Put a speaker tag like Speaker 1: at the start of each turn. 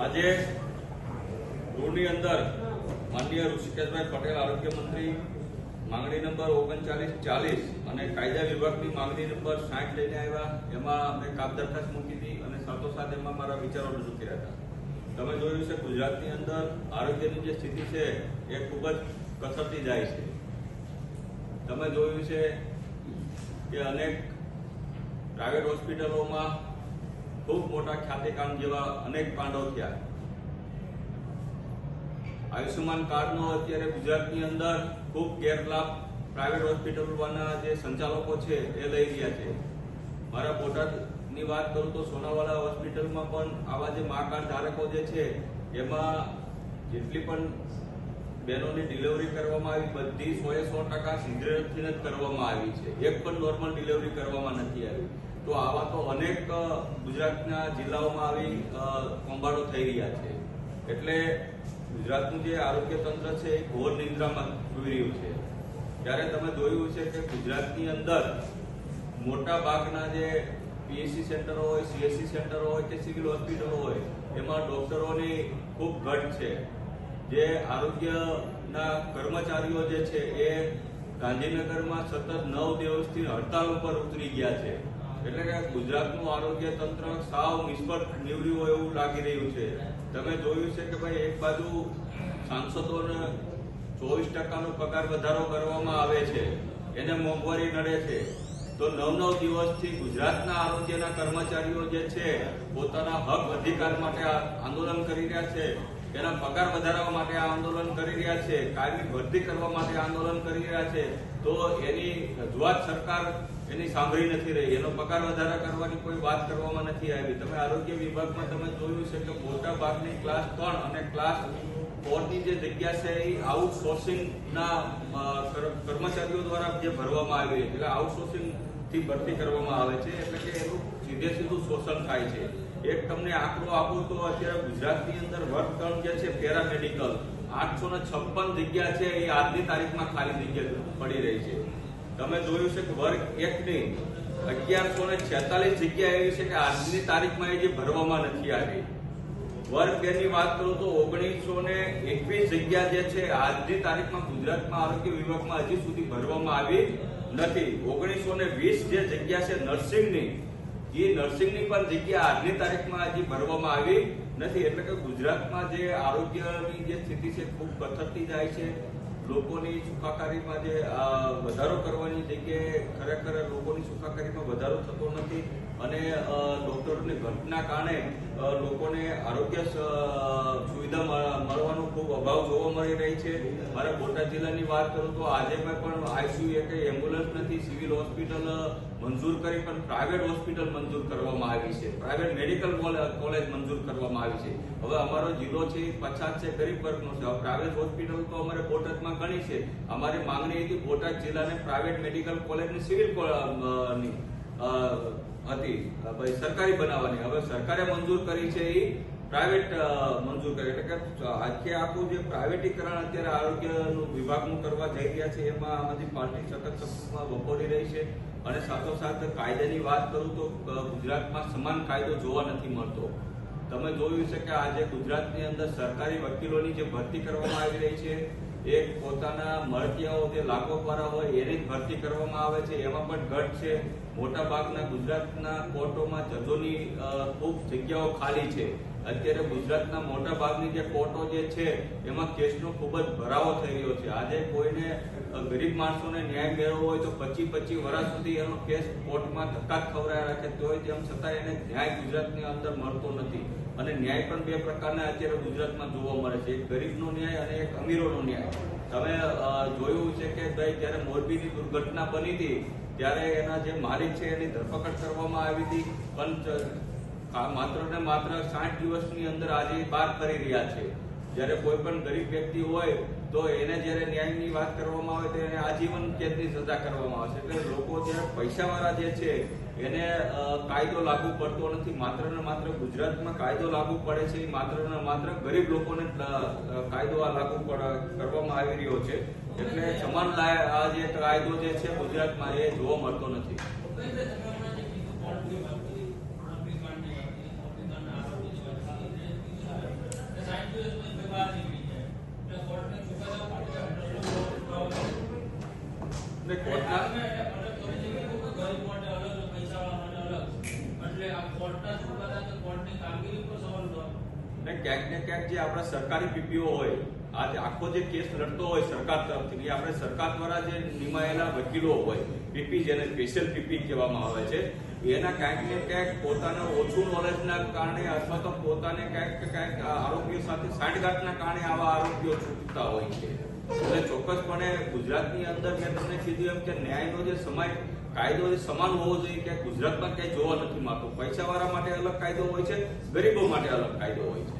Speaker 1: આજે ગૃહની અંદર માનનીય ઋષિકેશભાઈ પટેલ આરોગ્ય મંત્રી માંગણી નંબર 3940 અને કાયદા વિભાગની માંગણી નંબર 60 લઈને આવ્યા. એમાં અમે કાપ દરખાસ્ત મૂકી હતી અને સાથોસાથ એમાં મારા વિચારો રજૂ કર્યા હતા. તમે જોયું છે ગુજરાતની અંદર આરોગ્યની જે સ્થિતિ છે એ ખૂબ જ કથળતી જાય છે. તમે જોયું છે કે અનેક પ્રાઇવેટ હોસ્પિટલોમાં ખૂબ મોટા ખ્યાતિકાંડ જેવા અનેક કાંડો થયા. આયુષ્યમાન કાર્ડનો અત્યારે ગુજરાતની અંદર ખૂબ ગેરલાભ પ્રાઇવેટ હોસ્પિટલોના જે સંચાલકો છે એ લઈ રહ્યા છે. મારા બોટાદની વાત કરું તો સોનાવાલા હોસ્પિટલમાં પણ આવા જે મા કાર્ડ ધારકો જે છે એમાં જેટલી પણ બહેનોની ડિલિવરી કરવામાં આવી બધી 100% સિઝેરિયનથી જ કરવામાં આવી છે. એક પણ નોર્મલ ડિલિવરી કરવામાં નથી આવી. તો આવા તો અનેક ગુજરાતના જિલ્લાઓમાં આવી કૌભાંડો થઈ રહ્યા છે. એટલે ગુજરાતનું જે આરોગ્ય તંત્ર છે એ ઘોર નિંદ્રામાં જોઈ રહ્યું છે. ત્યારે તમે જોયું છે કે ગુજરાતની અંદર મોટા ભાગના જે પીએચસી સેન્ટરો હોય, સીએચસી સેન્ટરો હોય કે સિવિલ હોસ્પિટલો હોય એમાં ડોક્ટરોની ખૂબ ઘટ છે. જે આરોગ્યના કર્મચારીઓ જે છે એ ગાંધીનગરમાં સતત 9 દિવસથી હડતાલ ઉપર ઉતરી ગયા છે. એટલે કે ગુજરાતનું આરોગ્ય તંત્ર સાવ નિષ્ફળ નીવડ્યું હોય એવું લાગી રહ્યું છે. તમે જોયું છે કે ભાઈ એક બાજુ સાંસદોને 24% પગાર વધારો કરવામાં આવે છે, એને મોંઘવારી નડે છે, તો 9 દિવસથી ગુજરાતના આરોગ્યના કર્મચારીઓ જે છે પોતાના હક અધિકાર માટે આંદોલન કરી રહ્યા છે, એના પગાર વધારવા માટે આંદોલન કરી રહ્યા છે, કાયમી ભરતી કરવા માટે આંદોલન કરી રહ્યા છે, તો એની રજૂઆત સરકાર એની સાંભળી નથી રહી. એનો પગાર વધારા કરવાની કોઈ વાત કરવામાં નથી આવી. તમે આરોગ્ય વિભાગમાં તમે જોયું છે કે મોટા ભાગની ક્લાસ 3 અને ક્લાસ 4 ની જે જગ્યા છે એ આઉટસોર્સિંગના કર્મચારીઓ દ્વારા જે ભરવામાં આવી છે, એટલે આઉટસોર્સિંગ થી ભરતી કરવામાં આવે છે. એટલે કે એનું સીધું શોષણ થાય છે. એક તમને આંકડો આપું તો અત્યારે ગુજરાતની અંદર વર્ગ 3 જે છે પેરામેડિકલ 856 જગ્યા છે એ આજની તારીખમાં ખાલી જગ્યા પડી રહી છે. તમે જોયું છે કે વર્ગ 1 ની 1146 જગ્યા એવી છે કે આજની તારીખમાં એ જે ભરવામાં નથી આવી. વર્ગ 2 ની વાત કરું તો 1921 જગ્યા જે છે આજની તારીખમાં ગુજરાતમાં આરોગ્ય વિભાગમાં હજી સુધી ભરવામાં આવી નથી. 1920 જે જગ્યા છે નર્સિંગની, એ નર્સિંગની પણ જગ્યા આજની તારીખમાં હજી ભરવામાં આવી નથી. એટલે કે ગુજરાતમાં જે આરોગ્યની જે સ્થિતિ છે ખૂબ કથળતી જાય છે. લોકોની સુખાકારીમાં જે વધારો કરવાની જગ્યાએ ખરેખર લોકોની સુખાકારીમાં વધારો થતો નથી અને ડોક્ટરોની ઘટના કારણે લોકોને આરોગ્ય સુવિધા મળવાનો ખૂબ અભાવ જોવા મળી રહી છે. મારા બોટાદ જિલ્લાની વાત કરું તો આજે પણ આઈસીયુ કે એમ્બ્યુલન્સ નથી. સિવિલ હોસ્પિટલ મંજૂર કરી પણ પ્રાઇવેટ હોસ્પિટલ મંજૂર કરવામાં આવી છે, પ્રાઇવેટ મેડિકલ કોલેજ મંજૂર કરવામાં આવી છે. હવે અમારો જિલ્લો છે પછાત છે, ગરીબ વર્ગનો છે. પ્રાઇવેટ હોસ્પિટલ તો અમારે બોટાદમાં ઘણી છે. અમારી માંગણી હતી બોટાદ જિલ્લાને પ્રાઇવેટ મેડિકલ કોલેજની સિવિલ હતી ભાઈ સરકારી બનાવવાની. હવે સરકારે મંજૂર કરી છે એ પ્રાઇવેટ મંજૂર કરી. એટલે કે આખું જે પ્રાઇવેટીકરણ અત્યારે આરોગ્યનું વિભાગનું કરવા જઈ રહ્યા છે એમાં આમાંથી પાર્ટી સખત વખોડી રહી છે. અને સાથોસાથ કાયદાની વાત કરું તો ગુજરાતમાં સમાન કાયદો જોવા નથી મળતો. તમે જોયું છે કે આજે ગુજરાતની અંદર સરકારી વકીલોની જે ભરતી કરવામાં આવી રહી છે એ પોતાના મળતિયાઓ જે લાગોપારા હોય એની જ ભરતી કરવામાં આવે છે. એમાં પણ ઘટ છે. મોટા ભાગના ગુજરાતના કોર્ટોમાં જજોની ખૂબ જગ્યાઓ ખાલી છે. અત્યારે ગુજરાતના મોટા ભાગની જે કોર્ટો જે છે એમાં કેસનો ખૂબ જ ભરાવો થઈ રહ્યો છે. આજે કોઈને ગરીબ માણસોને ન્યાય મેળવવો હોય તો 25 વર્ષ સુધી એનો કેસ કોર્ટમાં ધક્કા ખવડાવી રાખે તોય તેમ છતાં એને ન્યાય ગુજરાતની અંદર મળતો નથી. અને ન્યાય પણ બે પ્રકારના અત્યારે ગુજરાતમાં જોવા મળે છે, એક ગરીબનો ન્યાય અને એક અમીરોનો ન્યાય. તમે જોયું છે કે ભાઈ જ્યારે મોરબીની દુર્ઘટના બની હતી ત્યારે એના જે માલિક છે એની ધરપકડ કરવામાં આવી હતી, પણ માત્ર ને માત્ર 60 દિવસની અંદર આજે બહાર કરી રહ્યા છે. જ્યારે કોઈ પણ ગરીબ વ્યક્તિ હોય તો એને જ્યારે ન્યાયની વાત કરવામાં આવે તો એને આજીવન કેદની સજા કરવામાં આવે છે. એટલે લોકો જ્યારે પૈસાવાળા જે છે એને કાયદો લાગુ પડતો નથી. માત્ર ને માત્ર ગુજરાતમાં કાયદો લાગુ પડે છે, માત્ર ને માત્ર ગરીબ લોકોને કાયદો લાગુ કરવામાં આવી રહ્યો છે. એટલે સમાન આ જે કાયદો જે છે ગુજરાતમાં એ જોવા મળતો નથી.
Speaker 2: કામગીરી પર સવાલ ઉઠાવો.
Speaker 1: અને ક્યાંક ને ક્યાંક જે આપણા સરકારી પીપીઓ હોય, આ જે આખો જે કેસ લડતો હોય સરકાર તરફથી, એ આપણે સરકાર દ્વારા જે નિમાયેલા વકીલો હોય, પીપી જેને સ્પેશિયલ પીપી કહેવામાં આવે છે, એના ક્યાંક ને ક્યાંક પોતાના ઓછું નોલેજના કારણે અથવા તો પોતાને ક્યાંક આરોગ્ય સાથે સાંઠગાંઠના કારણે આવા આરોગ્યો છૂટતા હોય છે. એટલે ચોક્કસપણે ગુજરાતની અંદર મેં તમને કીધું એમ કે ન્યાયનો જે કાયદો સમાન હોવો જોઈએ, કે ગુજરાતમાં ક્યાંય જોવા નથી મળતો. પૈસાવાળા માટે અલગ કાયદો હોય છે, ગરીબો માટે અલગ કાયદો હોય છે.